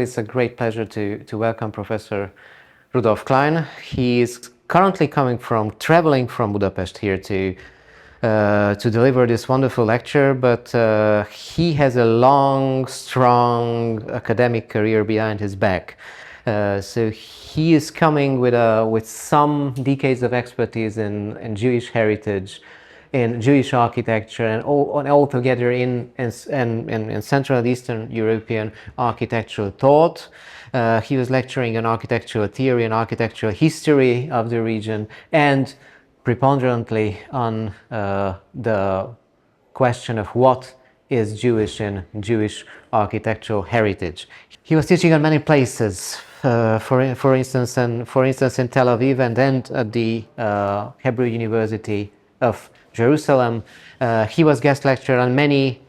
It's a great pleasure to welcome Professor Rudolf Klein. He is currently traveling from Budapest here to deliver this wonderful lecture, but he has a long, strong academic career behind his back. So he is coming with some decades of expertise in Jewish heritage, in Jewish architecture, and altogether in Central and Eastern European architectural thought. He was lecturing on architectural theory and architectural history of the region, and preponderantly on the question of what is Jewish in Jewish architectural heritage. He was teaching in many places, for instance in Tel Aviv and then at the Hebrew University of Jerusalem. He was guest lecturer on many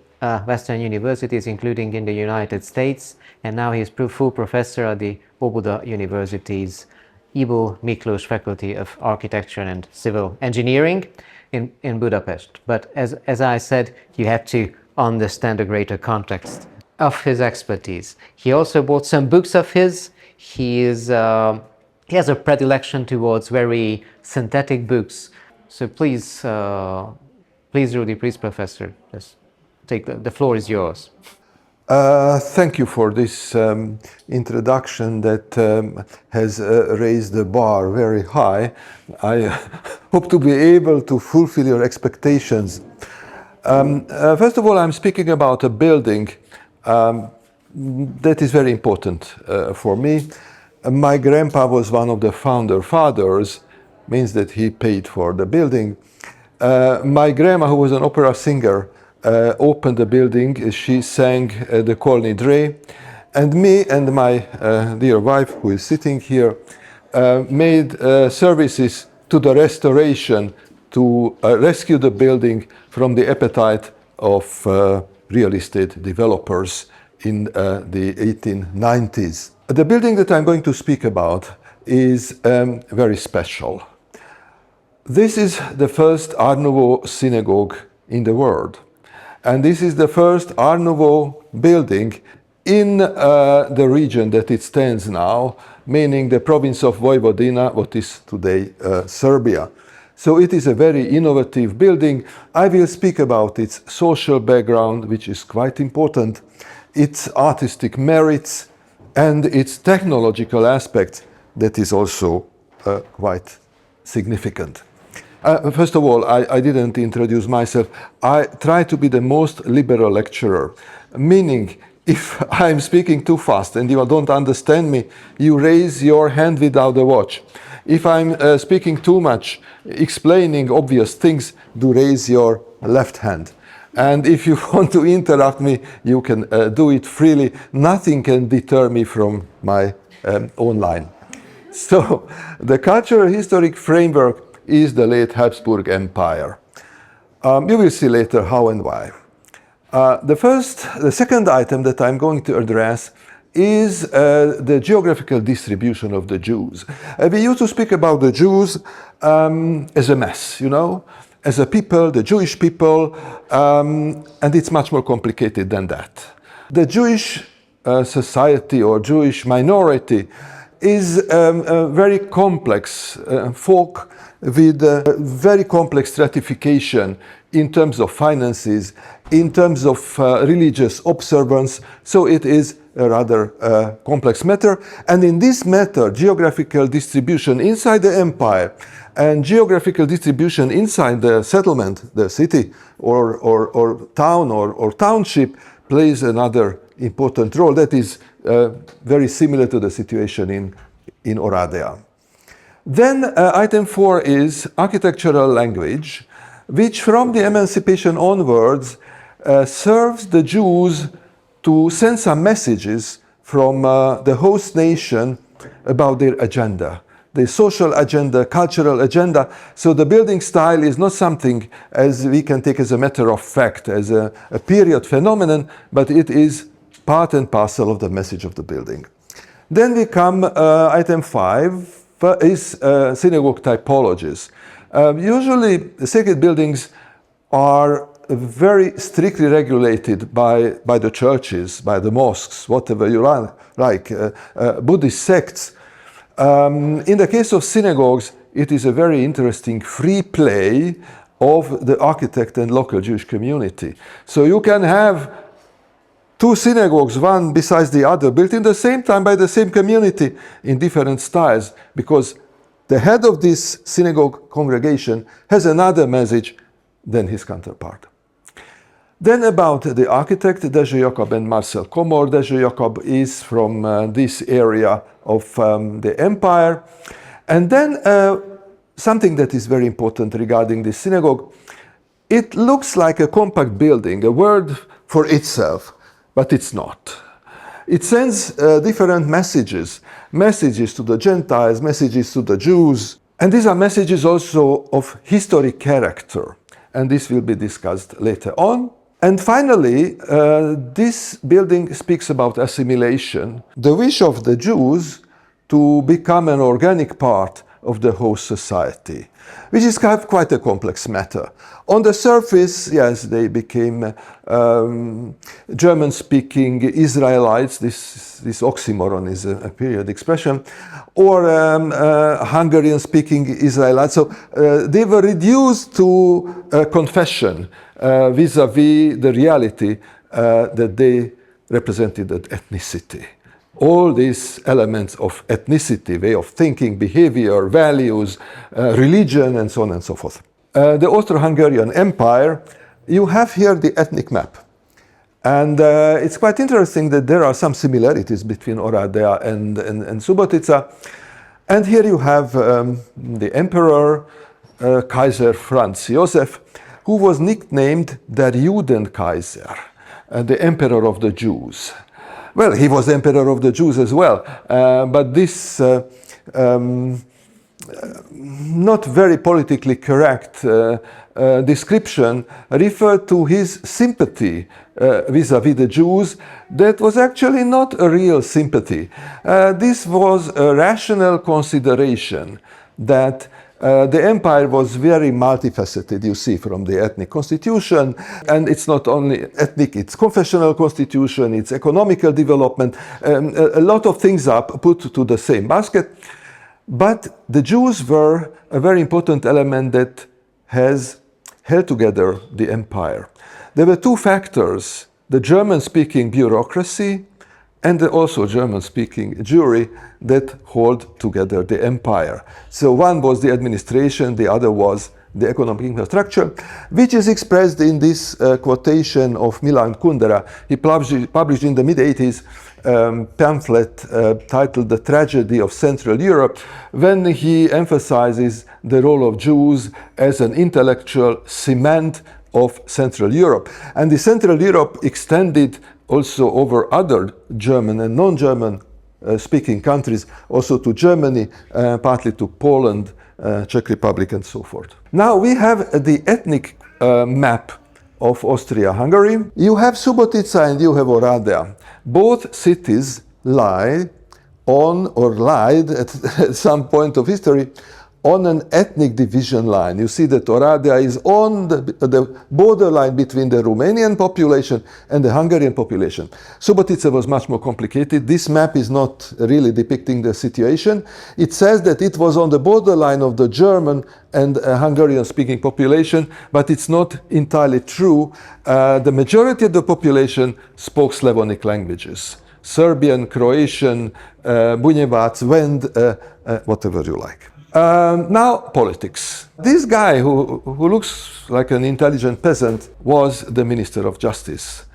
Western universities, including in the United States, and now he is full professor at the Óbuda University's Ibu Miklós Faculty of Architecture and Civil Engineering in Budapest. But as I said, you have to understand the greater context of his expertise. He also bought some books of his. He has a predilection towards very synthetic books. So please, Rudy, please, Professor, just the floor is yours. Thank you for this introduction that has raised the bar very high. I hope to be able to fulfill your expectations. First of all, I'm speaking about a building that is very important for me. My grandpa was one of the founder fathers, means that he paid for the building. My grandma, who was an opera singer, opened the building. She sang the Kol Nidre, and me and my dear wife, who is sitting here, made services to the restoration to rescue the building from the appetite of real estate developers in the 1890s. The building that I'm going to speak about is very special. This is the first Art Nouveau synagogue in the world. And this is the first Art Nouveau building in the region that it stands now, meaning the province of Vojvodina, what is today Serbia. So it is a very innovative building. I will speak about its social background, which is quite important, its artistic merits, and its technological aspect that is also quite significant. First of all, I didn't introduce myself. I try to be the most liberal lecturer, meaning if I'm speaking too fast and you don't understand me, you raise your hand without a watch. If I'm speaking too much, explaining obvious things, do raise your left hand. And if you want to interrupt me, you can do it freely. Nothing can deter me from my own line. So, the cultural historic framework is the late Habsburg Empire. You will see later how and why. The second item that I'm going to address is the geographical distribution of the Jews. We used to speak about the Jews as a mass, as a people, the Jewish people, and it's much more complicated than that. The Jewish society or Jewish minority is a very complex folk with very complex stratification in terms of finances, in terms of religious observance, so it is a rather complex matter. And in this matter, geographical distribution inside the empire and geographical distribution inside the settlement, the city or town or township plays another important role that is very similar to the situation in Oradea. Then item 4 is architectural language, which from the emancipation onwards serves the Jews to send some messages from the host nation about their agenda, their social agenda, cultural agenda. So the building style is not something as we can take as a matter of fact, as a period phenomenon, but it is part and parcel of the message of the building. Then we come item 5 is synagogue typologies. Usually the sacred buildings are very strictly regulated by the churches, by the mosques, whatever you like, Buddhist sects. In the case of synagogues, it is a very interesting free play of the architect and local Jewish community. So you can have two synagogues, one besides the other, built in the same time by the same community in different styles, because the head of this synagogue congregation has another message than his counterpart. Then about the architect, Dezső, Jakab and Marcell. Komor Dezső Jakab is from this area of the empire. And then something that is very important regarding this synagogue, it looks like a compact building, a word for itself, but it's not. It sends different messages to the Gentiles, messages to the Jews, and these are messages also of historic character, and this will be discussed later on. And finally, this building speaks about assimilation, the wish of the Jews to become an organic part of the host society, which is quite a complex matter. On the surface, yes, they became German-speaking Israelites. This oxymoron is a period expression, or Hungarian-speaking Israelites. So they were reduced to confession vis-à-vis the reality that they represented ethnicity. All these elements of ethnicity, way of thinking, behavior, values, religion, and so on and so forth. The Austro-Hungarian Empire, you have here the ethnic map. And it's quite interesting that there are some similarities between Oradea and Subotica. And here you have the emperor, Kaiser Franz Josef, who was nicknamed der Judenkaiser, the emperor of the Jews. Well, he was emperor of the Jews as well, but this not very politically correct description referred to his sympathy vis-à-vis the Jews that was actually not a real sympathy. This was a rational consideration that the empire was very multifaceted, you see, from the ethnic constitution, and it's not only ethnic, it's confessional constitution, it's economical development, a lot of things are put to the same basket. But the Jews were a very important element that has held together the empire. There were two factors, the German-speaking bureaucracy and also German-speaking Jewry that hold together the empire. So one was the administration, the other was the economic infrastructure, which is expressed in this quotation of Milan Kundera. He published in the mid-80s pamphlet titled The Tragedy of Central Europe, when he emphasizes the role of Jews as an intellectual cement of Central Europe. And the Central Europe extended also over other German and non-German speaking countries, also to Germany, partly to Poland, Czech Republic, and so forth. Now we have the ethnic map of Austria-Hungary. You have Subotica and you have Oradea. Both cities lie on, or lied at some point of history, on an ethnic division line. You see that Oradea is on the borderline between the Romanian population and the Hungarian population. Subotica was much more complicated. This map is not really depicting the situation. It says that it was on the borderline of the German and Hungarian-speaking population, but it's not entirely true. The majority of the population spoke Slavonic languages. Serbian, Croatian, Bunjevac, Vend, whatever you like. Now, politics. This guy, who looks like an intelligent peasant, was the Minister of Justice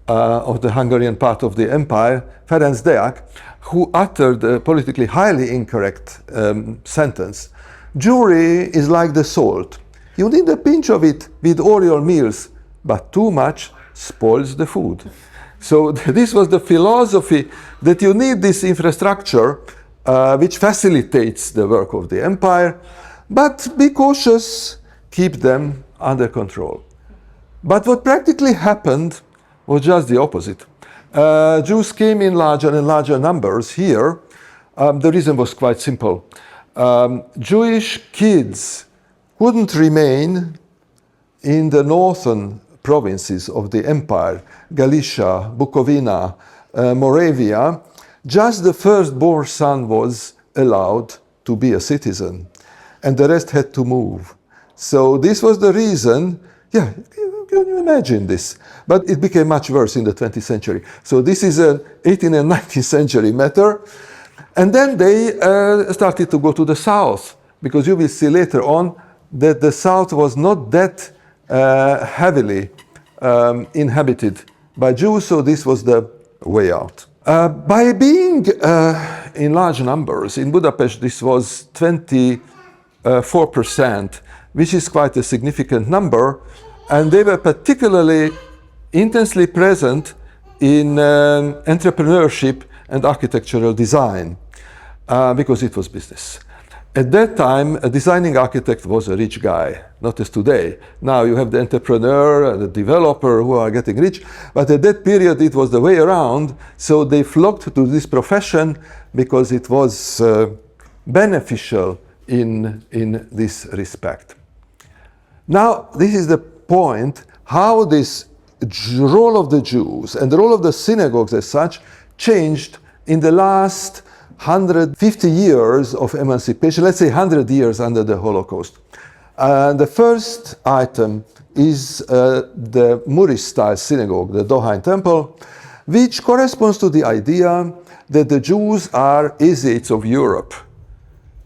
of the Hungarian part of the empire, Ferenc Deák, who uttered a politically highly incorrect sentence. Jewry is like the salt. You need a pinch of it with all your meals, but too much spoils the food. So this was the philosophy, that you need this infrastructure which facilitates the work of the empire, but be cautious, keep them under control. But what practically happened was just the opposite. Jews came in larger and larger numbers here. The reason was quite simple. Jewish kids couldn't remain in the northern provinces of the empire, Galicia, Bukovina, Moravia, just the firstborn son was allowed to be a citizen, and the rest had to move. So this was the reason, yeah, can you imagine this? But it became much worse in the 20th century. So this is an 18th and 19th century matter. And then they started to go to the south, because you will see later on that the south was not that heavily inhabited by Jews, so this was the way out. By being in large numbers, in Budapest this was 24%, which is quite a significant number, and they were particularly intensely present in entrepreneurship and architectural design, because it was business. At that time, a designing architect was a rich guy, not as today. Now you have the entrepreneur and the developer who are getting rich, but at that period it was the way around, so they flocked to this profession because it was beneficial in this respect. Now, this is the point, how this role of the Jews and the role of the synagogues as such changed in the last 150 years of emancipation, let's say 100 years under the Holocaust. The first item is the Moorish-style synagogue, the Dohány Temple, which corresponds to the idea that the Jews are Asiates of Europe,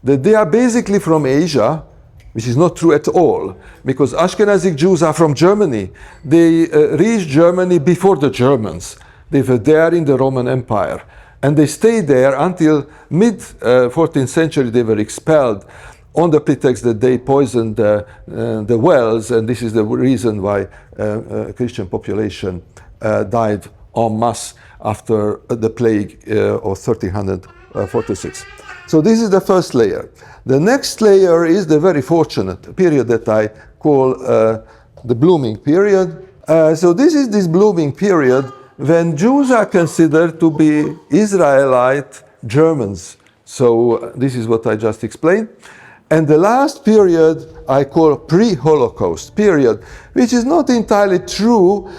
that they are basically from Asia, which is not true at all, because Ashkenazic Jews are from Germany. They reached Germany before the Germans. They were there in the Roman Empire. And they stayed there until mid-14th century. They were expelled on the pretext that they poisoned the wells, and this is the reason why Christian population died en masse after the plague of 1346. So this is the first layer. The next layer is the very fortunate period that I call the blooming period. So this is this blooming period when Jews are considered to be Israelite Germans. So this is what I just explained. And the last period I call pre-Holocaust period, which is not entirely true,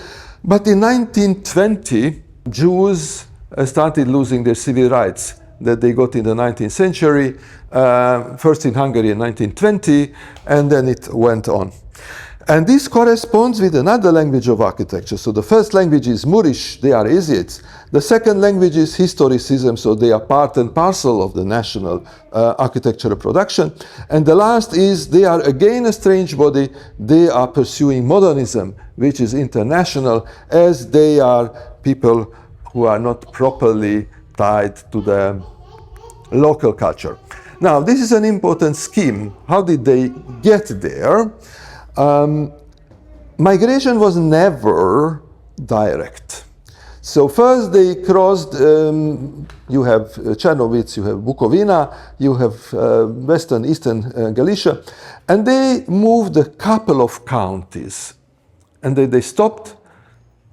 but in 1920, Jews started losing their civil rights that they got in the 19th century, first in Hungary in 1920, and then it went on. And this corresponds with another language of architecture. So the first language is Moorish, they are Asiates. The second language is historicism, so they are part and parcel of the national architectural production. And the last is they are again a strange body, they are pursuing modernism, which is international, as they are people who are not properly tied to the local culture. Now, this is an important scheme. How did they get there? Migration was never direct. So first they crossed, you have Czernowitz, you have Bukovina, you have western, eastern Galicia, and they moved a couple of counties. And they stopped,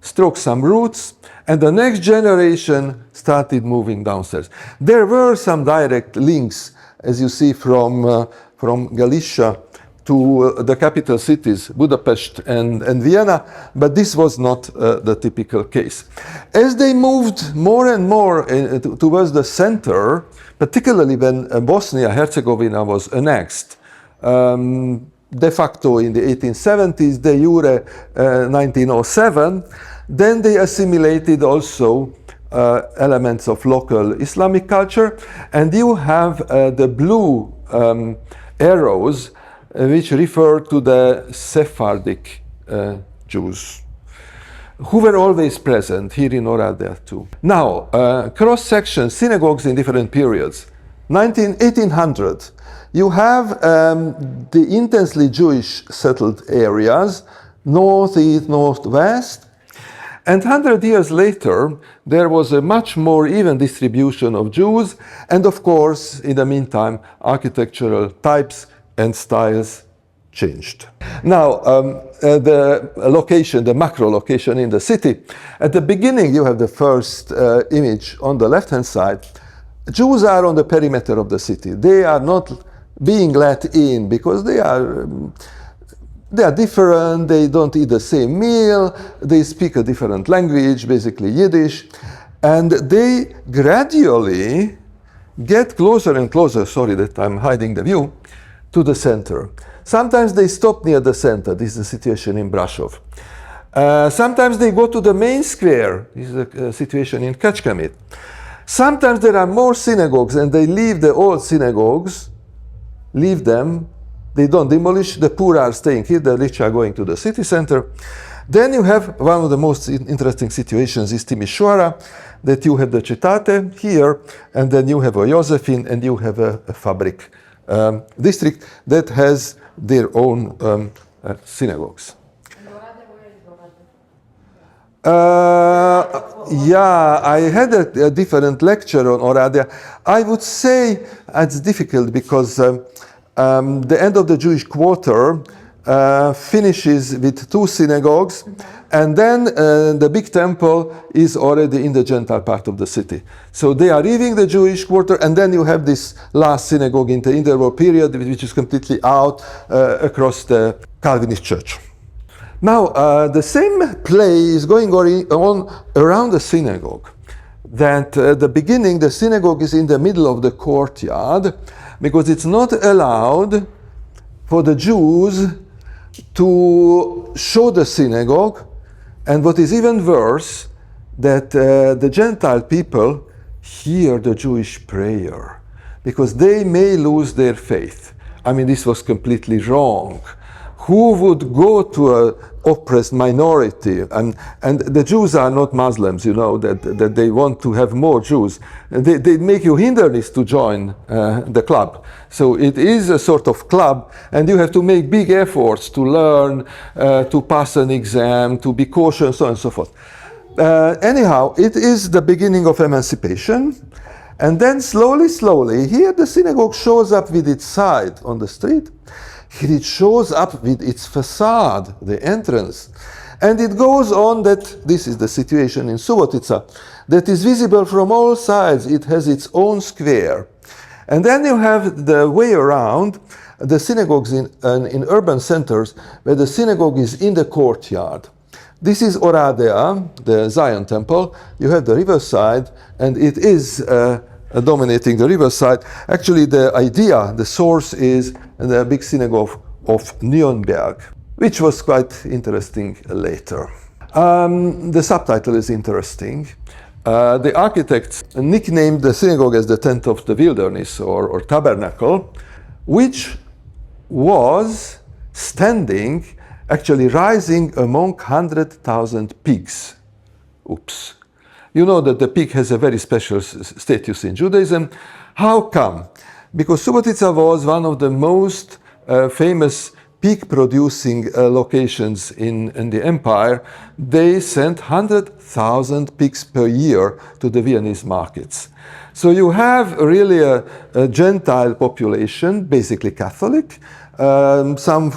struck some roots, and the next generation started moving downstairs. There were some direct links, as you see, from Galicia to the capital cities, Budapest and Vienna, but this was not the typical case. As they moved more and more towards the center, particularly when Bosnia-Herzegovina was annexed, de facto in the 1870s, de jure 1907, then they assimilated also elements of local Islamic culture, and you have the blue arrows which refer to the Sephardic Jews, who were always present here in Oradea too. Now, cross-section, synagogues in different periods. 1800, you have the intensely Jewish settled areas, northeast, northwest, and 100 years later, there was a much more even distribution of Jews, and of course, in the meantime, architectural types and styles changed. Now, the location, the macro location in the city. At the beginning, you have the first image on the left-hand side. Jews are on the perimeter of the city. They are not being let in because they They are different, they don't eat the same meal, they speak a different language, basically Yiddish, and they gradually get closer and closer, sorry that I'm hiding the view, to the center. Sometimes they stop near the center. This is the situation in Brasov. Sometimes they go to the main square. This is the situation in Kecskemét. Sometimes there are more synagogues and they leave the old synagogues, leave them. They don't demolish. The poor are staying here. The rich are going to the city center. Then you have one of the most interesting situations is Timișoara, that you have the Cetate here, and then you have a Josephine, and you have a Fabric district that has their own synagogues. Yeah, I had a different lecture on Oradea. I would say it's difficult because the end of the Jewish quarter finishes with 2 synagogues, and then the big temple is already in the Gentile part of the city. So they are leaving the Jewish quarter, and then you have this last synagogue in the interwar period, which is completely out across the Calvinist church. Now, the same play is going on around the synagogue. That at the beginning, the synagogue is in the middle of the courtyard, because it's not allowed for the Jews to show the synagogue, and what is even worse, that the Gentile people hear the Jewish prayer, because they may lose their faith. I mean, this was completely wrong. Who would go to an oppressed minority? And the Jews are not Muslims, you know, that they want to have more Jews. They make you hindrance to join the club. So it is a sort of club, and you have to make big efforts to learn, to pass an exam, to be cautious, so on and so forth. Anyhow, it is the beginning of emancipation. And then slowly, here the synagogue shows up with its side on the street. Here it shows up with its facade, the entrance. And it goes on that, this is the situation in Subotica, that is visible from all sides. It has its own square. And then you have the way around, the synagogues in urban centers, where the synagogue is in the courtyard. This is Oradea, the Zion temple. You have the riverside, and it is dominating the riverside. Actually, the idea, the source is the big synagogue of Nuremberg, which was quite interesting later. The subtitle is interesting. The architects nicknamed the synagogue as the tent of the wilderness or tabernacle, which was standing, actually rising among 100,000 pigs. Oops. You know that the pig has a very special status in Judaism. How come? Because Subotica was one of the most famous pig-producing locations in the empire. They sent 100,000 pigs per year to the Viennese markets. So you have really a Gentile population, basically Catholic, some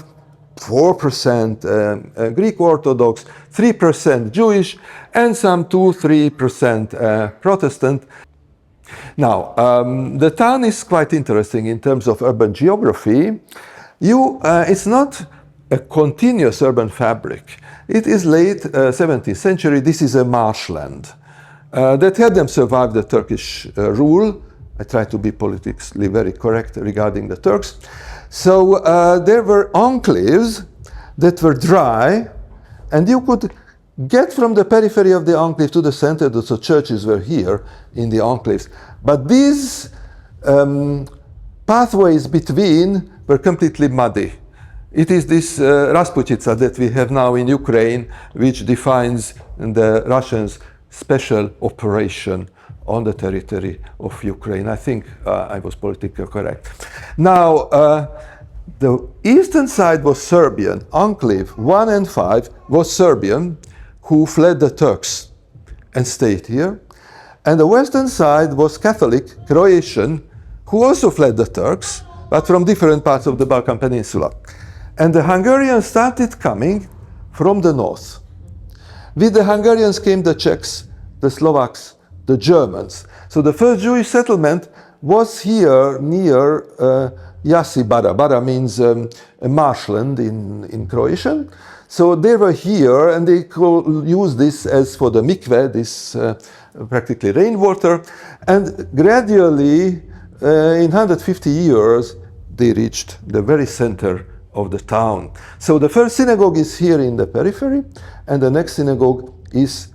4% Greek Orthodox, 3% Jewish, and some 2-3% Protestant. Now, the town is quite interesting in terms of urban geography. It's not a continuous urban fabric. It is late 17th century. This is a marshland that had them survive the Turkish rule. I try to be politically very correct regarding the Turks. So there were enclaves that were dry, and you could get from the periphery of the enclave to the center. So churches were here in the enclaves. But these pathways between were completely muddy. It is this Rasputica that we have now in Ukraine, which defines the Russians' special operation on the territory of Ukraine. I think I was politically correct. Now, the eastern side was Serbian. Enclave 1 and 5 was Serbian, who fled the Turks and stayed here. And the western side was Catholic, Croatian, who also fled the Turks, but from different parts of the Balkan Peninsula. And the Hungarians started coming from the north. With the Hungarians came the Czechs, the Slovaks, the Germans. So the first Jewish settlement was here near Jasi Bara. Bara means a marshland in Croatian. So they were here and they could use this as for the mikveh, this practically rainwater. And gradually, in 150 years, they reached the very center of the town. So the first synagogue is here in the periphery, and the next synagogue is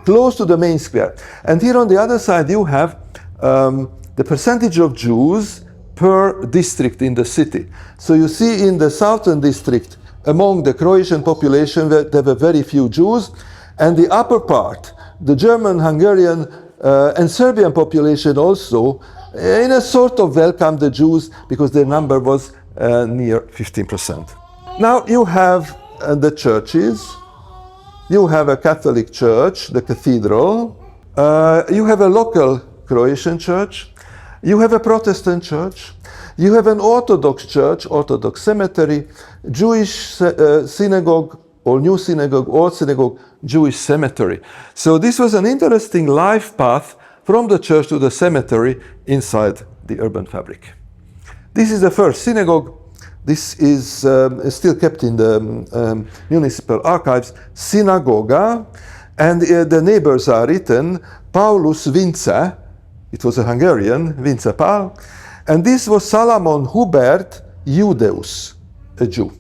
close to the main square. And here on the other side, you have the percentage of Jews per district in the city. So you see in the southern district, among the Croatian population, there were very few Jews, and the upper part, the German, Hungarian, and Serbian population also, in a sort of welcomed the Jews because their number was near 15%. Now you have the churches. You have a Catholic church, the cathedral. You have a local Croatian church. You have a Protestant church. You have an Orthodox church, Orthodox cemetery, Jewish synagogue, or new synagogue, old synagogue, Jewish cemetery. So this was an interesting life path from the church to the cemetery inside the urban fabric. This is the first synagogue. This is still kept in the municipal archives, Sinagoga, and the neighbors are written, Paulus Vince, it was a Hungarian, Vince Paul, and this was Salamon Hubert Judeus, a Jew.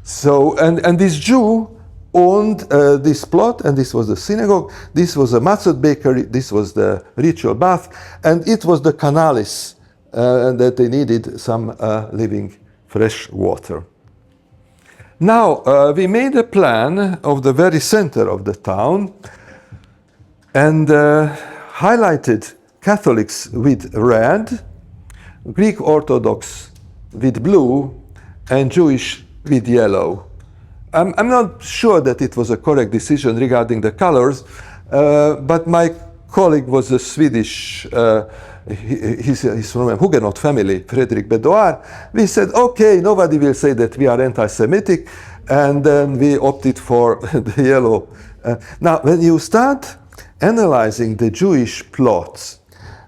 So, and this Jew owned this plot, and this was the synagogue, this was a matzot bakery, this was the ritual bath, and it was the canalis, that they needed some living fresh water. Now, we made a plan of the very center of the town and highlighted Catholics with red, Greek Orthodox with blue, and Jewish with yellow. I'm not sure that it was a correct decision regarding the colors, but my colleague was a Swedish, he's from a Huguenot family, Frederick Bedouard. We said, okay, nobody will say that we are anti-Semitic, and then we opted for the yellow. Now, when you start analyzing the Jewish plots,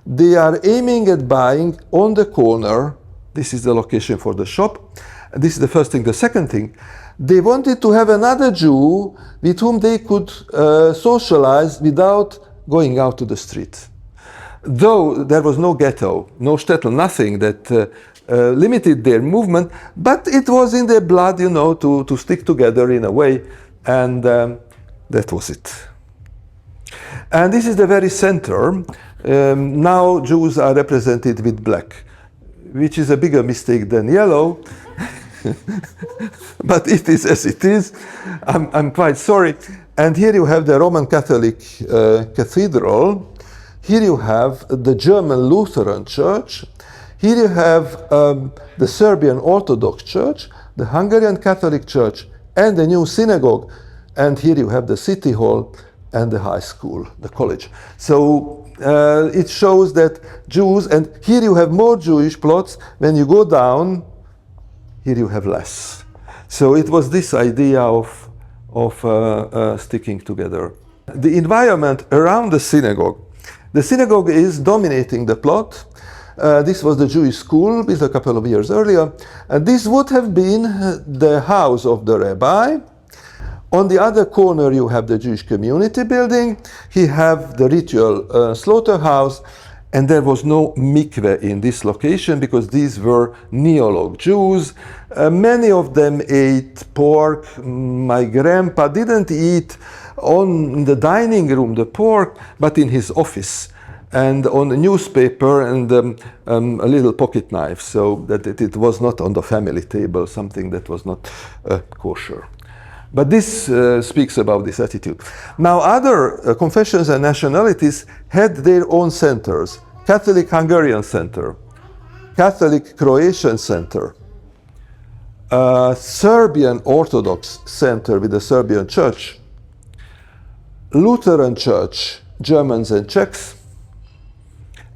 they are aiming at buying on the corner. This is the location for the shop. This is the first thing. The second thing, they wanted to have another Jew with whom they could socialize without going out to the street. Though there was no ghetto, no shtetl, nothing that limited their movement, but it was in their blood, you know, to stick together in a way, and that was it. And this is the very center. Now Jews are represented with black, which is a bigger mistake than yellow, but it is as it is. I'm quite sorry. And here you have the Roman Catholic cathedral. Here you have the German Lutheran Church. Here you have the Serbian Orthodox Church, the Hungarian Catholic Church, and the new synagogue. And here you have the city hall and the high school, the college. So it shows that Jews, and here you have more Jewish plots. When you go down, here you have less. So it was this idea of sticking together. The environment around the synagogue is dominating the plot. This was the Jewish school built a couple of years earlier. And this would have been the house of the rabbi. On the other corner, you have the Jewish community building. Here have the ritual slaughterhouse. And there was no mikveh in this location because these were Neolog Jews. Many of them ate pork. My grandpa didn't eat on the dining room the pork, but in his office and on a newspaper and a little pocket knife, so that it was not on the family table, something that was not kosher. But this speaks about this attitude. Now, other confessions and nationalities had their own centers. Catholic Hungarian Center, Catholic Croatian Center, Serbian Orthodox Center with the Serbian Church, Lutheran Church, Germans and Czechs,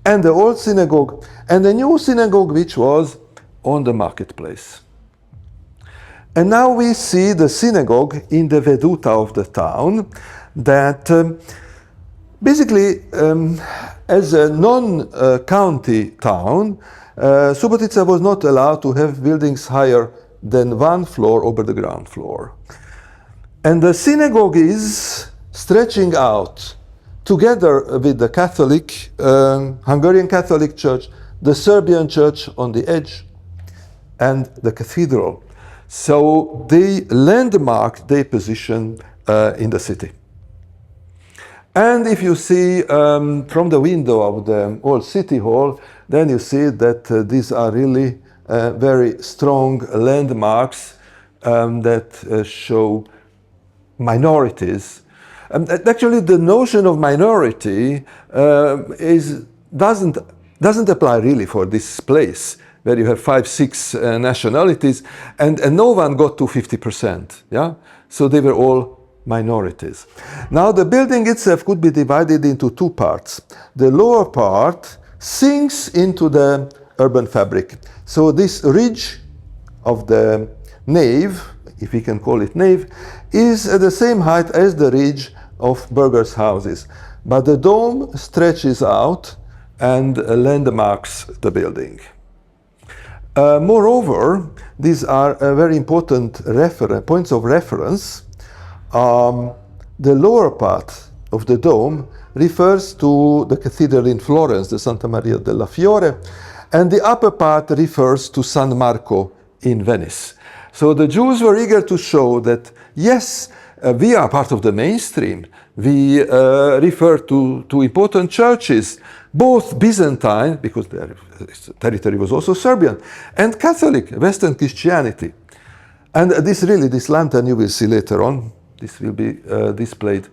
and the old synagogue, and the new synagogue which was on the marketplace. And now we see the synagogue in the veduta of the town that basically as a non-county town, Subotica was not allowed to have buildings higher than 1 floor over the ground floor. And the synagogue is stretching out together with the Catholic, Hungarian Catholic Church, the Serbian Church on the edge, and the cathedral. So they landmark their position in the city. And if you see from the window of the old city hall, then you see that these are really very strong landmarks that show minorities. Actually, the notion of minority doesn't apply really for this place, where you have 5-6 nationalities, and no one got to 50%. Yeah, so they were all minorities. Now, the building itself could be divided into 2 parts. The lower part sinks into the urban fabric. So this ridge of the nave, if we can call it nave, is at the same height as the ridge of burghers' houses. But the dome stretches out and landmarks the building. Moreover, these are very important points of reference. The lower part of the dome refers to the cathedral in Florence, the Santa Maria della Fiore, and the upper part refers to San Marco in Venice. So the Jews were eager to show that, yes, we are part of the mainstream. We refer to important churches, both Byzantine, because their territory was also Serbian, and Catholic, Western Christianity. And this lantern you will see later on. This will be displayed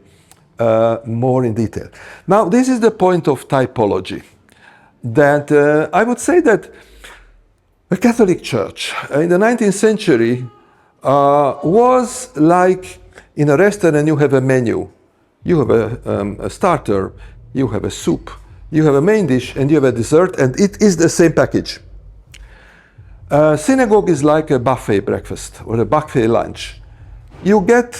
more in detail. Now, this is the point of typology, that I would say that the Catholic Church in the 19th century was like in a restaurant. You have a menu. You have a starter, you have a soup, you have a main dish, and you have a dessert, and it is the same package. Synagogue is like a buffet breakfast or a buffet lunch. You get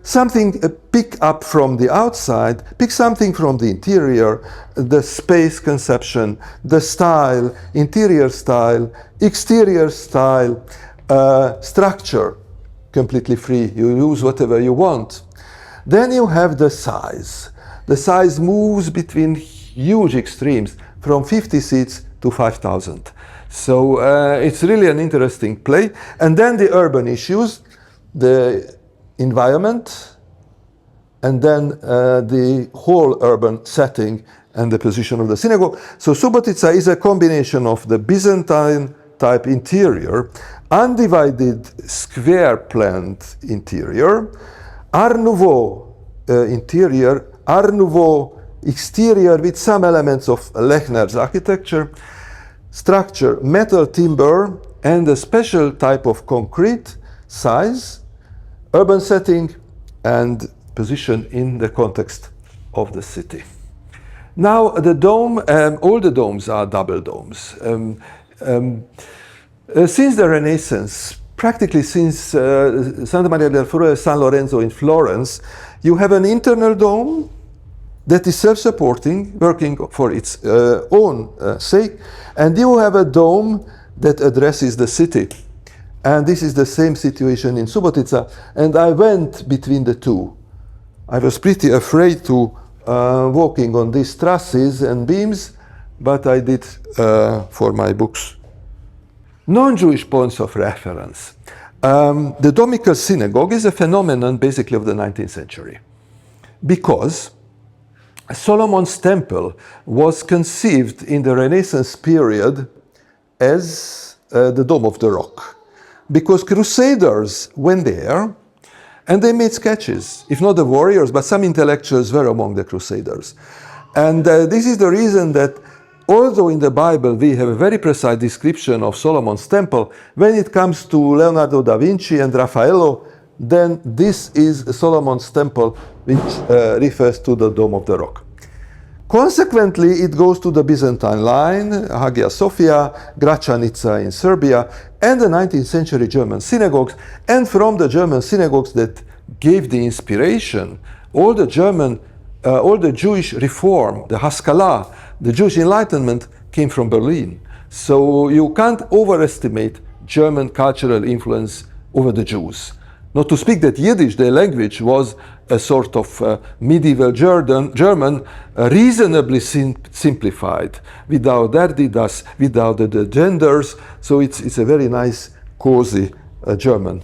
something, pick up from the outside, pick something from the interior, the space conception, the style, interior style, exterior style, structure, completely free. You use whatever you want. Then you have the size. The size moves between huge extremes, from 50 seats to 5,000. So it's really an interesting play. And then the urban issues, the environment, and then the whole urban setting and the position of the synagogue. So Subotica is a combination of the Byzantine type interior, undivided square planned interior, Art Nouveau interior, Art Nouveau exterior with some elements of Lechner's architecture, structure, metal timber, and a special type of concrete, size, urban setting, and position in the context of the city. Now, the dome, all the domes are double domes. Since the Renaissance, practically since Santa Maria del Fiore San Lorenzo in Florence, you have an internal dome that is self-supporting, working for its own sake, and you have a dome that addresses the city. And this is the same situation in Subotica, and I went between the two. I was pretty afraid to walking on these trusses and beams, but I did for my books. Non-Jewish points of reference. The Domical Synagogue is a phenomenon basically of the 19th century, because Solomon's temple was conceived in the Renaissance period as the Dome of the Rock, because crusaders went there and they made sketches, if not the warriors, but some intellectuals were among the crusaders. And this is the reason that although in the Bible we have a very precise description of Solomon's temple, when it comes to Leonardo da Vinci and Raffaello, then this is Solomon's temple, which refers to the Dome of the Rock. Consequently, it goes to the Byzantine line, Hagia Sophia, Gračanica in Serbia, and the 19th century German synagogues. And from the German synagogues that gave the inspiration, all the German all the Jewish reform, the Haskalah, the Jewish Enlightenment came from Berlin. So you can't overestimate German cultural influence over the Jews. Not to speak that Yiddish, their language, was a sort of medieval German, reasonably simplified, without derdidas, without the genders. So it's a very nice, cozy German.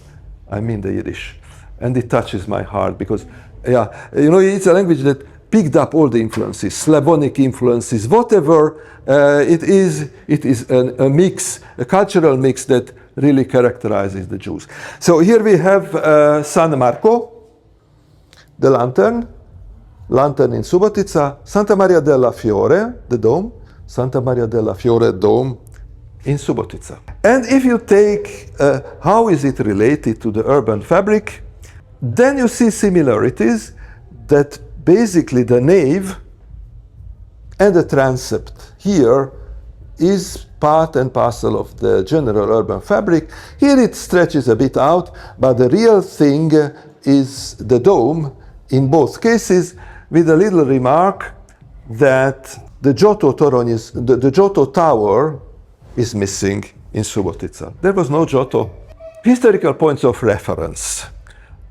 I mean the Yiddish. And it touches my heart because, yeah, you know, it's a language that picked up all the influences, Slavonic influences, whatever it is a mix, a cultural mix that really characterizes the Jews. So here we have San Marco, the lantern in Subotica, Santa Maria della Fiore, the dome, Santa Maria della Fiore dome in Subotica. And if you take how is it related to the urban fabric, then you see similarities that basically the nave and the transept here is part and parcel of the general urban fabric. Here it stretches a bit out, but the real thing is the dome in both cases, with a little remark that the Giotto Tower is missing in Subotica. There was no Giotto. Historical points of reference.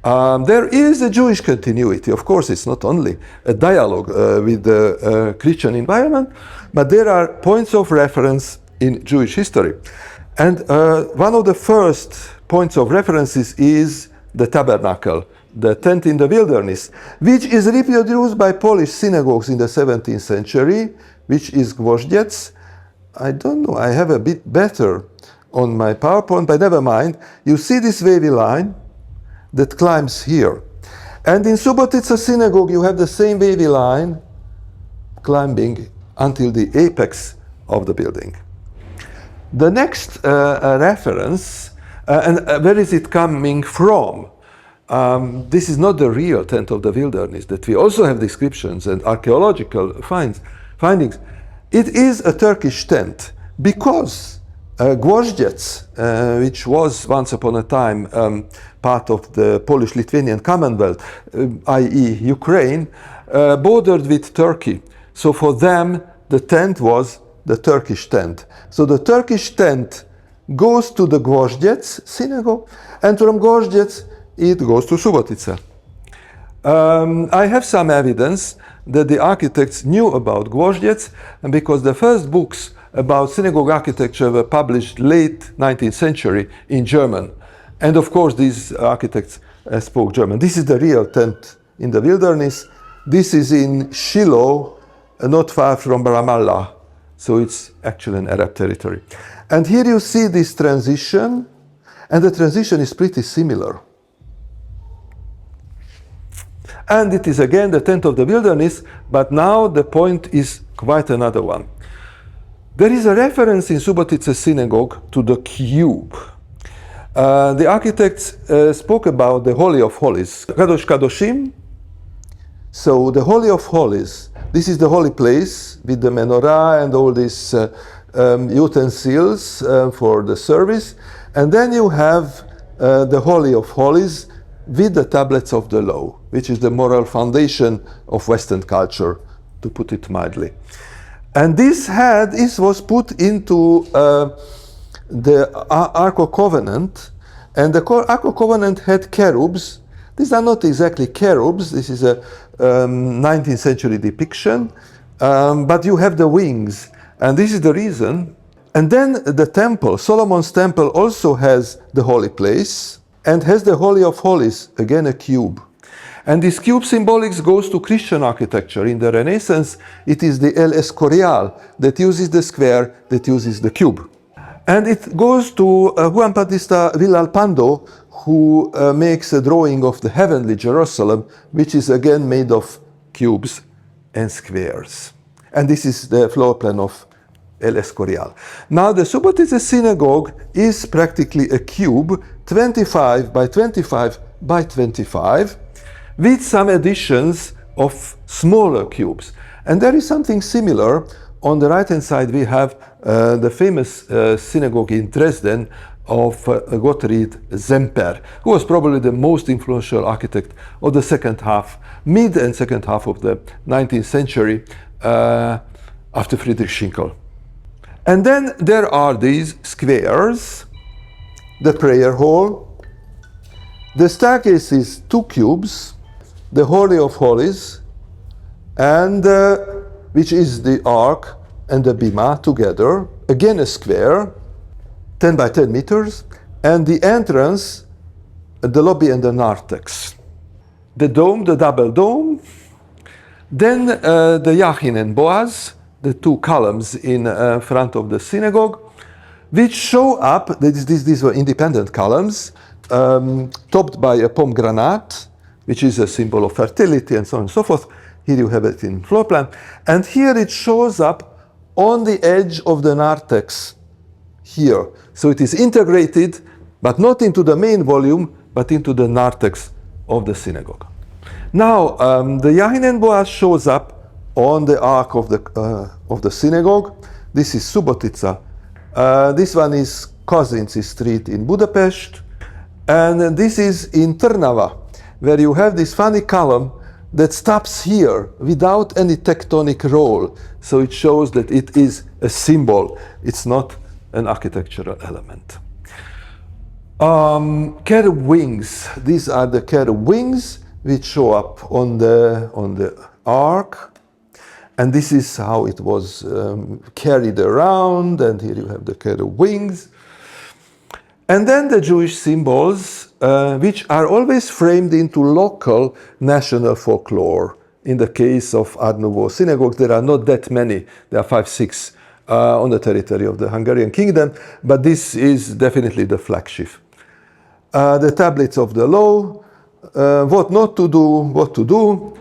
There is a Jewish continuity. Of course, it's not only a dialogue with the Christian environment, but there are points of reference in Jewish history. And one of the first points of references is the tabernacle, the tent in the wilderness, which is reproduced by Polish synagogues in the 17th century, which is Gwoździec. I don't know, I have a bit better on my PowerPoint, but never mind. You see this wavy line that climbs here. And in Subotica synagogue, you have the same wavy line climbing until the apex of the building. The next reference, and where is it coming from? This is not the real tent of the wilderness, that we also have descriptions and archaeological findings. It is a Turkish tent because Gwoździec, which was once upon a time part of the Polish-Lithuanian Commonwealth, i.e. Ukraine, bordered with Turkey. So for them, the tent was the Turkish tent. So the Turkish tent goes to the Gwoździec synagogue, and from Gwoździec it goes to Subotica. I have some evidence that the architects knew about Gwoździec, because the first books about synagogue architecture were published late 19th century in German. And of course, these architects spoke German. This is the real tent in the wilderness. This is in Shiloh, not far from Ramallah. So it's actually an Arab territory. And here you see this transition, and the transition is pretty similar. And it is again the tent of the wilderness, but now the point is quite another one. There is a reference in Subotica synagogue to the cube. The architects spoke about the Holy of Holies, Kadosh Kadoshim. So the Holy of Holies, this is the holy place with the menorah and all these utensils for the service. And then you have the Holy of Holies with the tablets of the law, which is the moral foundation of Western culture, to put it mildly. And this was put into the Ark of Covenant, and the Ark of Covenant had cherubs. These are not exactly cherubs, this is a 19th century depiction, but you have the wings, and this is the reason. And then the temple, Solomon's temple, also has the holy place, and has the Holy of Holies, again a cube. And this cube symbolics goes to Christian architecture. In the Renaissance, it is the El Escorial that uses the square, that uses the cube. And it goes to Juan Bautista Villalpando, who makes a drawing of the heavenly Jerusalem, which is again made of cubes and squares. And this is the floor plan of El Escorial. Now the Subotica synagogue is practically a cube, 25 by 25 by 25, with some additions of smaller cubes. And there is something similar. On the right-hand side, we have the famous synagogue in Dresden of Gottlieb Semper, who was probably the most influential architect of the mid and second half of the 19th century after Friedrich Schinkel. And then there are these squares, the prayer hall, the staircase is 2 cubes, the Holy of Holies, and which is the ark and the bima together, again a square, 10 by 10 meters, and the entrance, the lobby and the narthex. The dome, the double dome, then the Yachin and Boaz, the 2 columns in front of the synagogue, which show up, these were independent columns, topped by a pomegranate, which is a symbol of fertility and so on and so forth. Here you have it in floor plan. And here it shows up on the edge of the narthex, here. So it is integrated, but not into the main volume, but into the narthex of the synagogue. Now, the Yachin and Boaz shows up on the ark of the synagogue. This is Subotica. This one is Kazinci Street in Budapest. And this is in Trnava, where you have this funny column that stops here without any tectonic roll. So it shows that it is a symbol. It's not an architectural element. Cherub wings. These are the cherub wings which show up on the ark. And this is how it was carried around. And here you have the cherub wings. And then the Jewish symbols, which are always framed into local national folklore. In the case of Art Nouveau synagogues, there are not that many. There are 5, 6 on the territory of the Hungarian kingdom, but this is definitely the flagship. The tablets of the law, what not to do, what to do,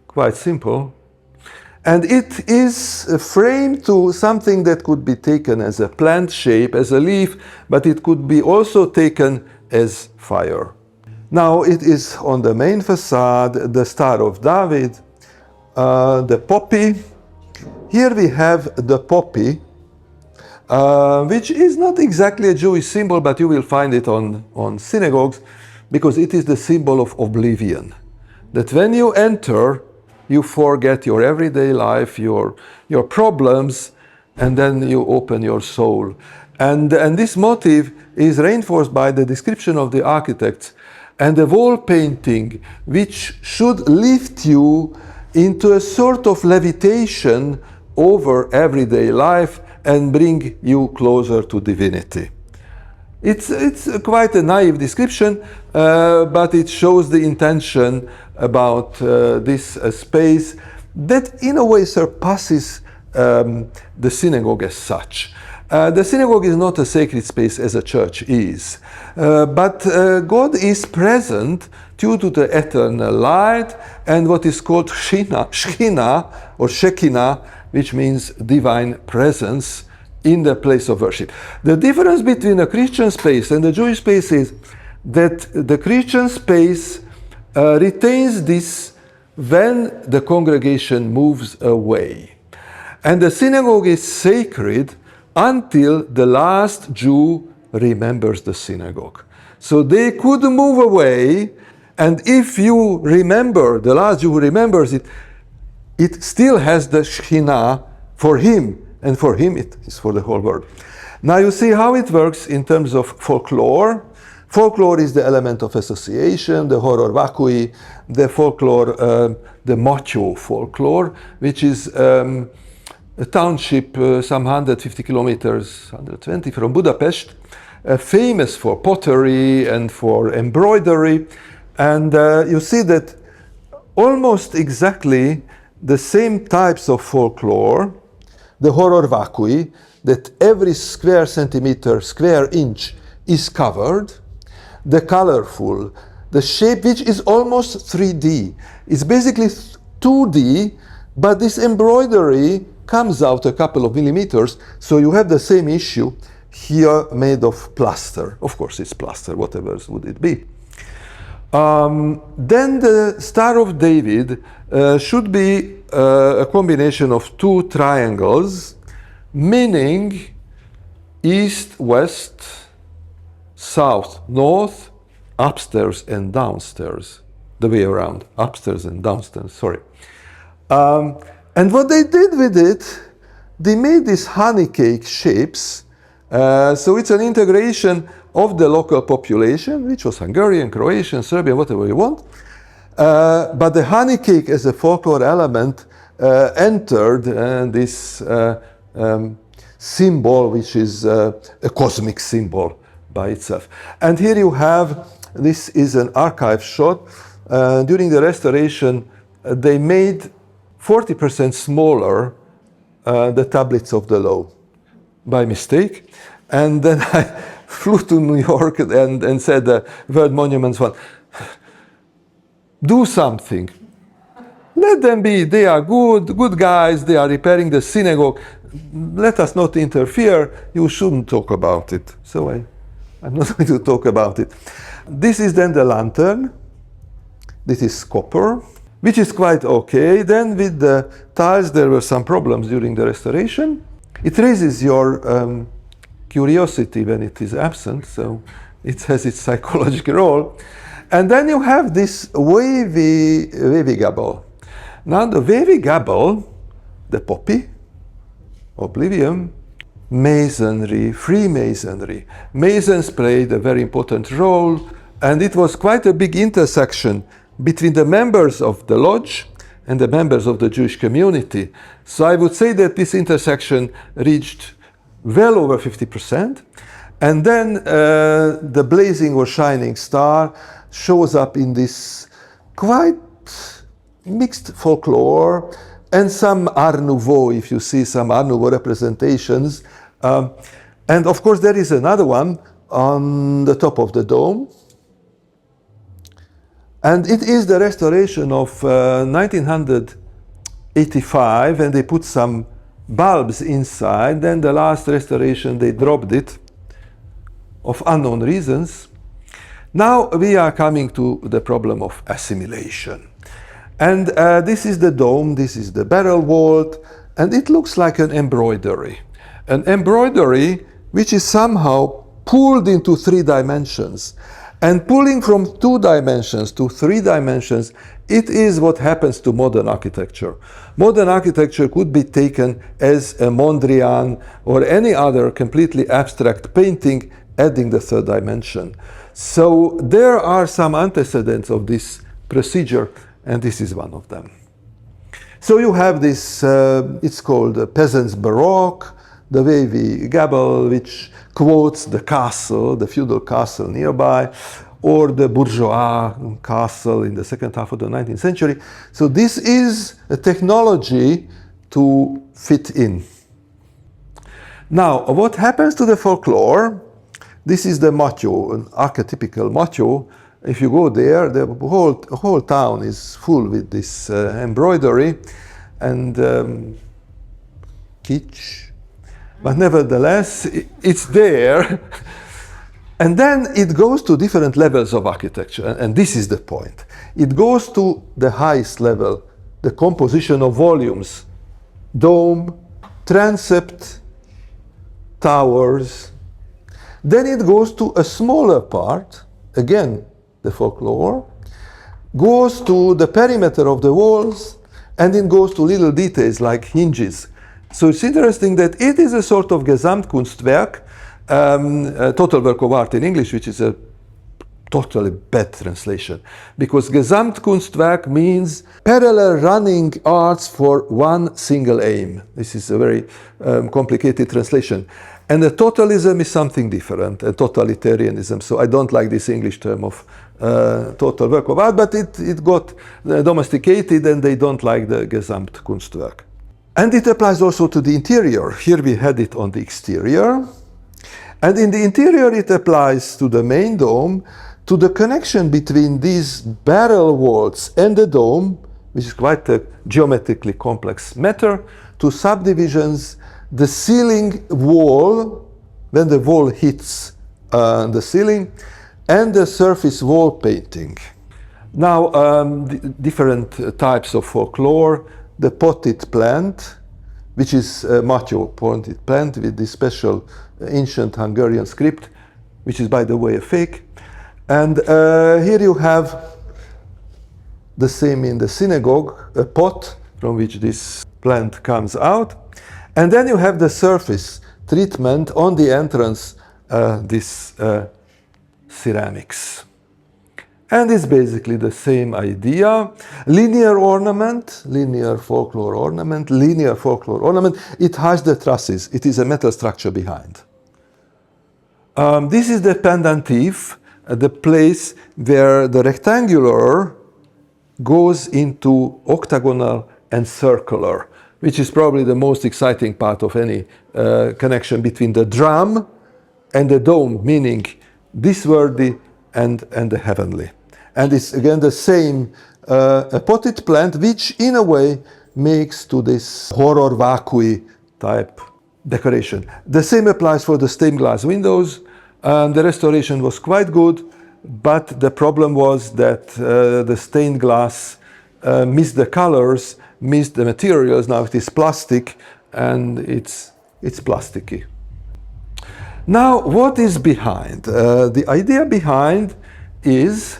quite simple. And it is framed to something that could be taken as a plant shape, as a leaf, but it could be also taken as fire. Now it is on the main facade, the Star of David, the poppy. Here we have the poppy, which is not exactly a Jewish symbol, but you will find it on synagogues, because it is the symbol of oblivion. That when you enter, you forget your everyday life, your problems, and then you open your soul. And this motif is reinforced by the description of the architects and the wall painting, which should lift you into a sort of levitation over everyday life and bring you closer to divinity. It's quite a naive description, but it shows the intention about this space that in a way surpasses the synagogue as such. The synagogue is not a sacred space as a church is, but God is present due to the eternal light and what is called Shechina or Shekinah, which means divine presence in the place of worship. The difference between a Christian space and the Jewish space is that the Christian space retains this when the congregation moves away. And the synagogue is sacred until the last Jew remembers the synagogue. So they could move away, and if you remember, the last Jew who remembers it, it still has the Shekhinah for him, and for him it is for the whole world. Now you see how it works in terms of folklore. Folklore is the element of association, the horror vacui, the folklore, the macho folklore, which is a township some 150 kilometers, 120 from Budapest, famous for pottery and for embroidery. And you see that almost exactly the same types of folklore, the horror vacui, that every square centimeter, square inch is covered, the colorful, the shape which is almost 3D. It's basically 2D, but this embroidery comes out a couple of millimeters, so you have the same issue here made of plaster. Of course it's plaster, whatever else would it be. Then the Star of David should be a combination of 2 triangles, meaning east, west, south, north, upstairs and downstairs. The way around, upstairs and downstairs, sorry. And what they did with it, they made these honey cake shapes. So it's an integration of the local population, which was Hungarian, Croatian, Serbian, whatever you want. But the honey cake as a folklore element entered this symbol, which is a cosmic symbol by itself. And here you have, this is an archive shot. During the restoration, they made 40% smaller the tablets of the law by mistake. And then I flew to New York and said, World Monuments Fund, do something. Let them be, they are good guys, they are repairing the synagogue. Let us not interfere, you shouldn't talk about it. So I'm not going to talk about it. This is then the lantern. This is copper, which is quite okay. Then with the tiles, there were some problems during the restoration. It raises your curiosity when it is absent, so it has its psychological role. And then you have this wavy gable. Now the wavy gable, the poppy, oblivion, masonry, Freemasonry. Masons played a very important role, and it was quite a big intersection between the members of the lodge and the members of the Jewish community. So I would say that this intersection reached well over 50%. And then the blazing or shining star shows up in this quite mixed folklore and some Art Nouveau, if you see some Art Nouveau representations. And of course there is another one on the top of the dome. And it is the restoration of 1985, and they put some bulbs inside. Then the last restoration, they dropped it of unknown reasons. Now we are coming to the problem of assimilation. And this is the dome, this is the barrel vault, and it looks like an embroidery. An embroidery which is somehow pulled into 3 dimensions. And pulling from 2 dimensions to 3 dimensions, it is what happens to modern architecture. Modern architecture could be taken as a Mondrian or any other completely abstract painting, adding the 3rd dimension. So there are some antecedents of this procedure, and this is one of them. So you have this, it's called Peasants' Baroque, the wavy gable, which quotes the castle, the feudal castle nearby, or the bourgeois castle in the second half of the 19th century. So this is a technology to fit in. Now, what happens to the folklore? This is the macho, an archetypical macho. If you go there, the whole town is full with this embroidery and kitsch. But nevertheless, it's there. And then it goes to different levels of architecture. And this is the point. It goes to the highest level, the composition of volumes, dome, transept, towers. Then it goes to a smaller part, again, the folklore, goes to the perimeter of the walls, and it goes to little details like hinges. So it's interesting that it is a sort of Gesamtkunstwerk, total work of art in English, which is a totally bad translation, because Gesamtkunstwerk means parallel running arts for one single aim. This is a very complicated translation. And the totalism is something different, a totalitarianism. So I don't like this English term of total work of art, but it got domesticated, and they don't like the Gesamtkunstwerk. And it applies also to the interior. Here we had it on the exterior. And in the interior, it applies to the main dome, to the connection between these barrel vaults and the dome, which is quite a geometrically complex matter, to subdivisions, the ceiling wall, when the wall hits the ceiling, and the surface wall painting. Now, different types of folklore. The potted plant, which is Matthew pointed plant with this special ancient Hungarian script, which is, by the way, a fake. And here you have the same in the synagogue, a pot from which this plant comes out. And then you have the surface treatment on the entrance, this ceramics. And it's basically the same idea. Linear ornament, linear folklore ornament, linear folklore ornament. It has the trusses. It is a metal structure behind. This is the pendentif, the place where the rectangular goes into octagonal and circular, which is probably the most exciting part of any connection between the drum and the dome, meaning this worldly and the heavenly. And it's again the same a potted plant, which in a way makes to this horror vacui type decoration. The same applies for the stained glass windows. The restoration was quite good, but the problem was that the stained glass missed the colors, missed the materials. Now it is plastic, and it's plasticky. Now, what is behind? The idea behind is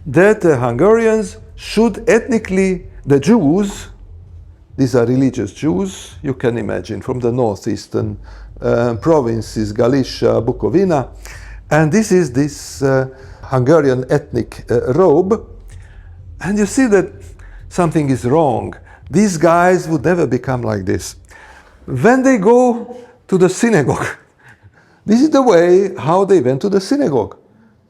that the Hungarians should ethnically, the Jews, these are religious Jews, you can imagine, from the northeastern provinces, Galicia, Bukovina, and this is this Hungarian ethnic robe, and you see that something is wrong. These guys would never become like this. When they go to the synagogue, this is the way how they went to the synagogue.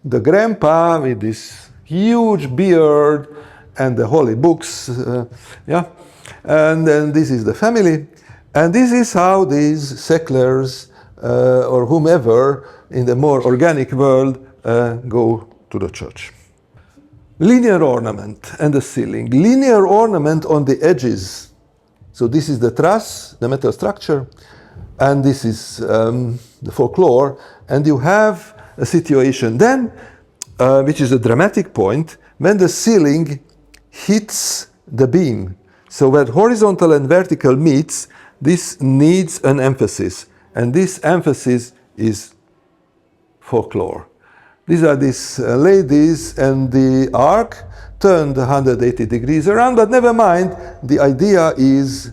The grandpa with this huge beard and the holy books, and then this is the family, and this is how these settlers or whomever in the more organic world go to the church. Linear ornament and the ceiling. Linear ornament on the edges. So this is the truss, the metal structure, and this is the folklore, and you have a situation then, which is a dramatic point, when the ceiling hits the beam. So where horizontal and vertical meets, this needs an emphasis, and this emphasis is folklore. These are these ladies, and the arc turned 180 degrees around, but never mind, the idea is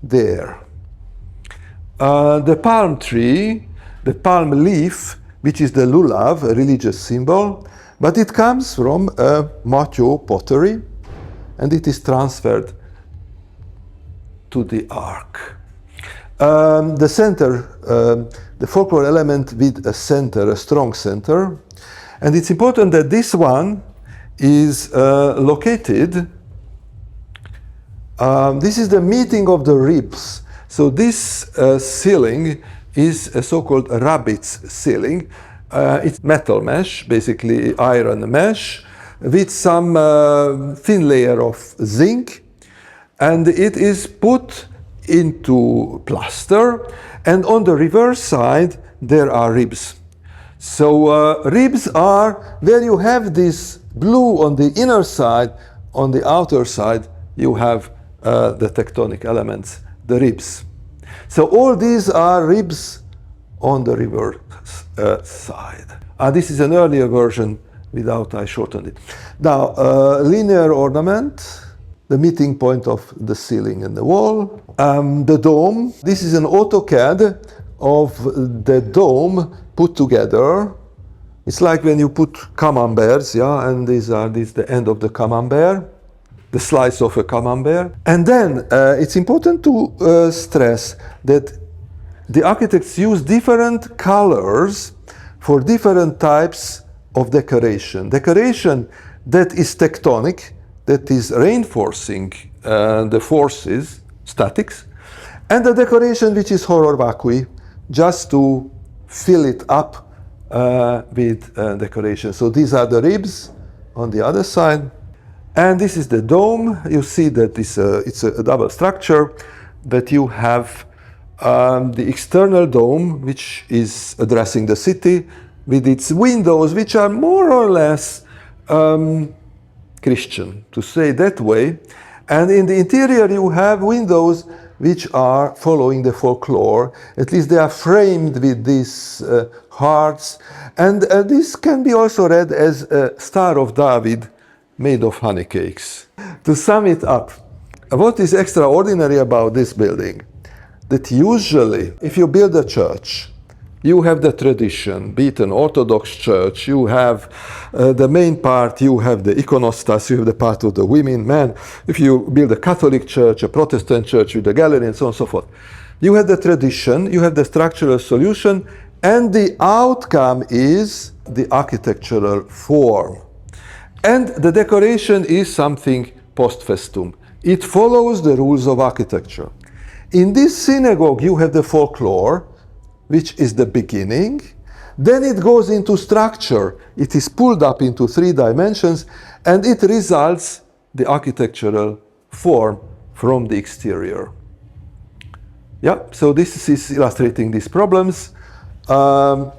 there. The palm tree, the palm leaf, which is the lulav, a religious symbol, but it comes from Matthew pottery, and it is transferred to the ark. The center, the folklore element with a center, a strong center, and it's important that this one is located. This is the meeting of the ribs. So this ceiling is a so-called rabbit's ceiling. It's metal mesh, basically iron mesh, with some thin layer of zinc, and it is put into plaster, and on the reverse side there are ribs. So ribs are where you have this blue on the inner side, on the outer side you have the tectonic elements, the ribs. So all these are ribs on the reverse side. This is an earlier version without I shortened it. Now, linear ornament, the meeting point of the ceiling and the wall. The dome, this is an AutoCAD of the dome put together. It's like when you put camemberts, yeah, and these are the end of the camembert, the slice of a camembert. And then it's important to stress that the architects use different colors for different types of decoration. Decoration that is tectonic, that is reinforcing the forces, statics, and the decoration which is horror vacui, just to fill it up with decoration. So these are the ribs on the other side. And this is the dome. You see that it's a double structure, that you have the external dome, which is addressing the city, with its windows, which are more or less Christian, to say that way. And in the interior, you have windows which are following the folklore. At least they are framed with these hearts. And this can be also read as a Star of David made of honey cakes. To sum it up, what is extraordinary about this building? That usually, if you build a church, you have the tradition, be it an Orthodox church, you have the main part, you have the iconostas, you have the part of the women, men. If you build a Catholic church, a Protestant church with a gallery and so on and so forth, you have the tradition, you have the structural solution, and the outcome is the architectural form. And the decoration is something post festum. It follows the rules of architecture. In this synagogue, you have the folklore, which is the beginning. Then it goes into structure. It is pulled up into 3 dimensions, and it results the architectural form from the exterior. Yeah, so this is illustrating these problems. The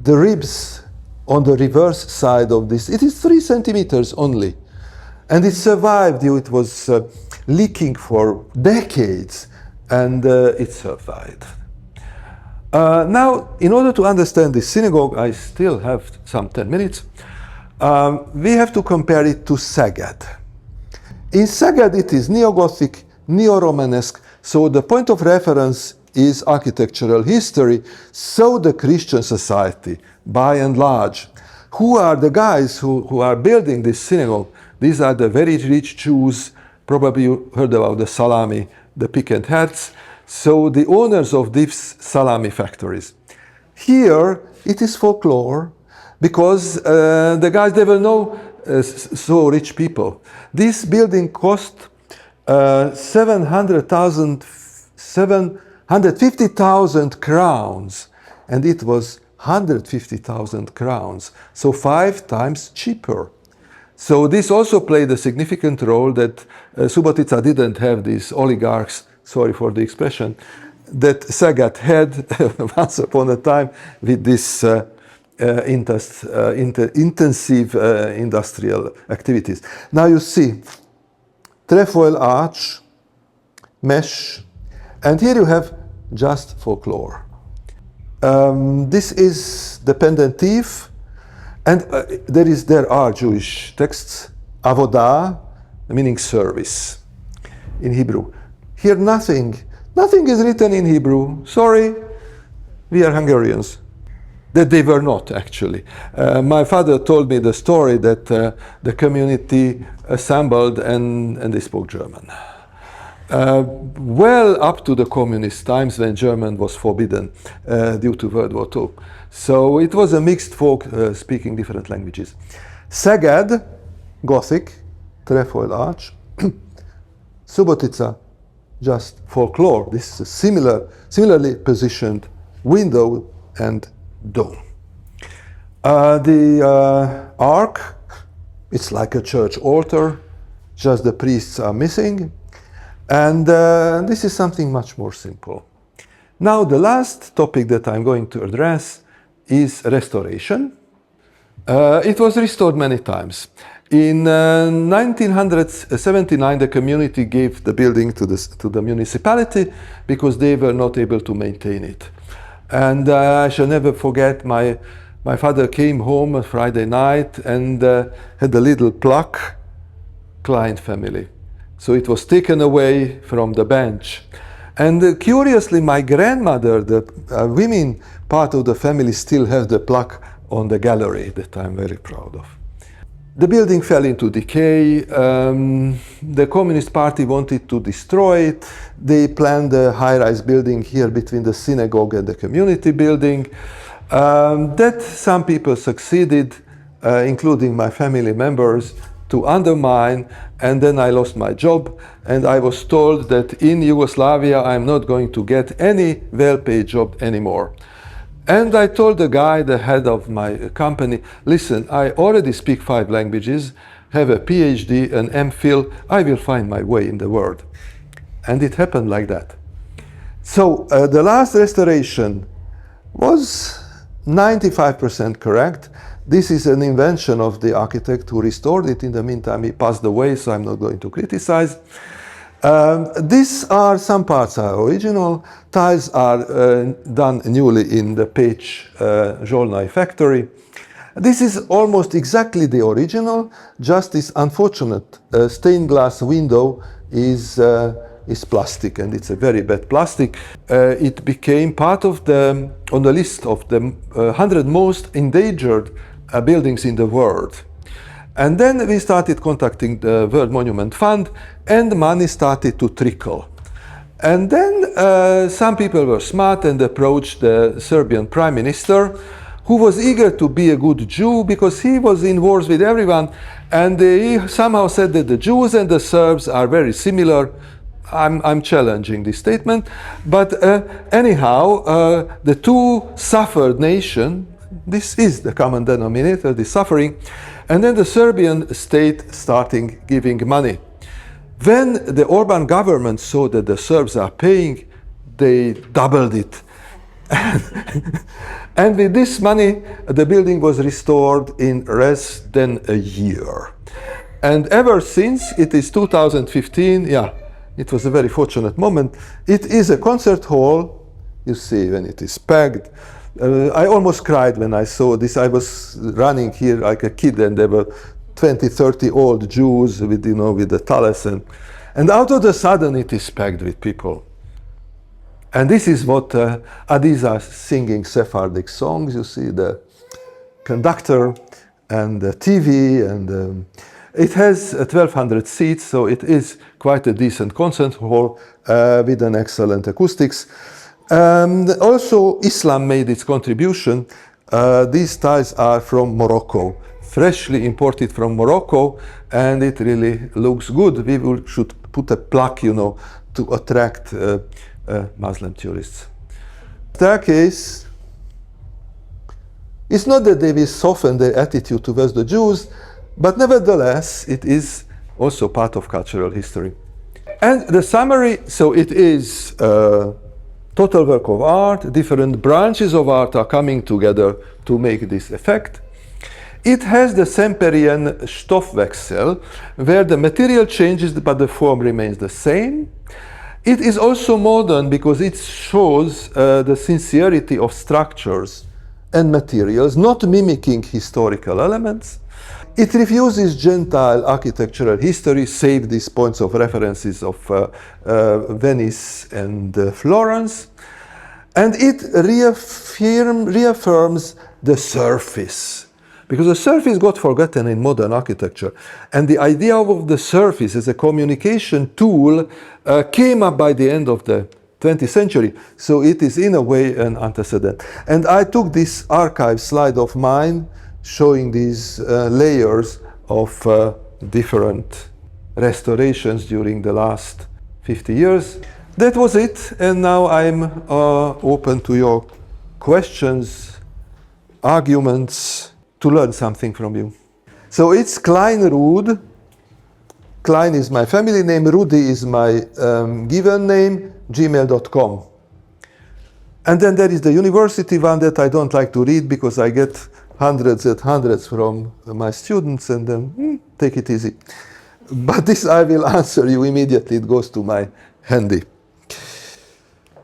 ribs on the reverse side of this, it is 3 centimeters only. And it survived. It was leaking for decades, and it survived. Now, in order to understand this synagogue, I still have some 10 minutes. We have to compare it to Szeged. In Szeged, it is neo-Gothic, neo-Romanesque, so the point of reference is architectural history, so the Christian society, by and large. Who are the guys who are building this synagogue? These are the very rich Jews. Probably you heard about the salami, the pick and herz. So the owners of these salami factories. Here it is folklore, because the guys, they were no so rich people. This building cost 750,000 crowns, and it was 150,000 crowns, so 5 times cheaper. So this also played a significant role that Subotica didn't have these oligarchs, sorry for the expression, that Szeged had once upon a time with this intensive industrial activities. Now you see trefoil arch, mesh, and here you have just folklore. This is the pendentif, and there are Jewish texts, avodah, meaning service, in Hebrew. Here nothing is written in Hebrew. Sorry, we are Hungarians. That they were not, actually. My father told me the story that the community assembled and they spoke German. Well up to the communist times when German was forbidden due to World War II. So it was a mixed folk speaking different languages. Szeged, Gothic, trefoil arch. Subotica, just folklore. This is a similarly positioned window and dome. The ark, it's like a church altar, just the priests are missing. And this is something much more simple. Now, the last topic that I'm going to address is restoration. It was restored many times. In 1979, the community gave the building to the municipality because they were not able to maintain it. And I shall never forget, my father came home a Friday night and had a little plaque, Klein family. So it was taken away from the bench. And curiously, my grandmother, the women part of the family, still have the plaque on the gallery that I'm very proud of. The building fell into decay. The Communist Party wanted to destroy it. They planned a high-rise building here between the synagogue and the community building. That some people succeeded, including my family members, to undermine, and then I lost my job, and I was told that in Yugoslavia I'm not going to get any well-paid job anymore. And I told the guy, the head of my company, listen, I already speak 5 languages, have a PhD, an MPhil, I will find my way in the world. And it happened like that. So the last restoration was 95% correct. This is an invention of the architect who restored it. In the meantime, he passed away, so I'm not going to criticize. These are some parts are original. Tiles are done newly in the Pécs Zsolnay factory. This is almost exactly the original, just this unfortunate stained glass window is plastic, and it's a very bad plastic. It became part of on the list of the 100 most endangered buildings in the world. And then we started contacting the World Monument Fund, and money started to trickle. And then some people were smart and approached the Serbian Prime Minister, who was eager to be a good Jew because he was in wars with everyone, and he somehow said that the Jews and the Serbs are very similar. I'm challenging this statement, but anyhow, the two suffered nation, this is the common denominator, the suffering, and then the Serbian state starting giving money. When the Orban government saw that the Serbs are paying, they doubled it. And with this money, the building was restored in less than a year. And ever since, it is 2015, yeah, it was a very fortunate moment. It is a concert hall, you see, when it is packed. I almost cried when I saw this. I was running here like a kid, and there were 20, 30 old Jews with, you know, with the tallis, and out of the sudden it is packed with people. And this is what these are singing Sephardic songs. You see the conductor and the TV, and it has 1,200 seats, so it is quite a decent concert hall with an excellent acoustics. Also, Islam made its contribution. These tiles are from Morocco, freshly imported from Morocco, and it really looks good. We should put a plaque, you know, to attract Muslim tourists. Staircase, it's not that they will soften their attitude towards the Jews, but nevertheless, it is also part of cultural history. And the summary, so it is a total work of art. Different branches of art are coming together to make this effect. It has the Semperian Stoffwechsel, where the material changes but the form remains the same. It is also modern because it shows the sincerity of structures and materials, not mimicking historical elements. It refuses Gentile architectural history, save these points of references of Venice and Florence. And it reaffirms the surface, because the surface got forgotten in modern architecture. And the idea of the surface as a communication tool came up by the end of the 20th century. So it is in a way an antecedent. And I took this archive slide of mine showing these layers of different restorations during the last 50 years. That was it, and now I'm open to your questions, arguments, to learn something from you. So it's Klein Rud. Klein is my family name, Rudi is my given name, gmail.com. And then there is the university one that I don't like to read because I get hundreds and hundreds from my students, and then take it easy. But this I will answer you immediately. It goes to my handy.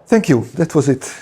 Thank you. That was it.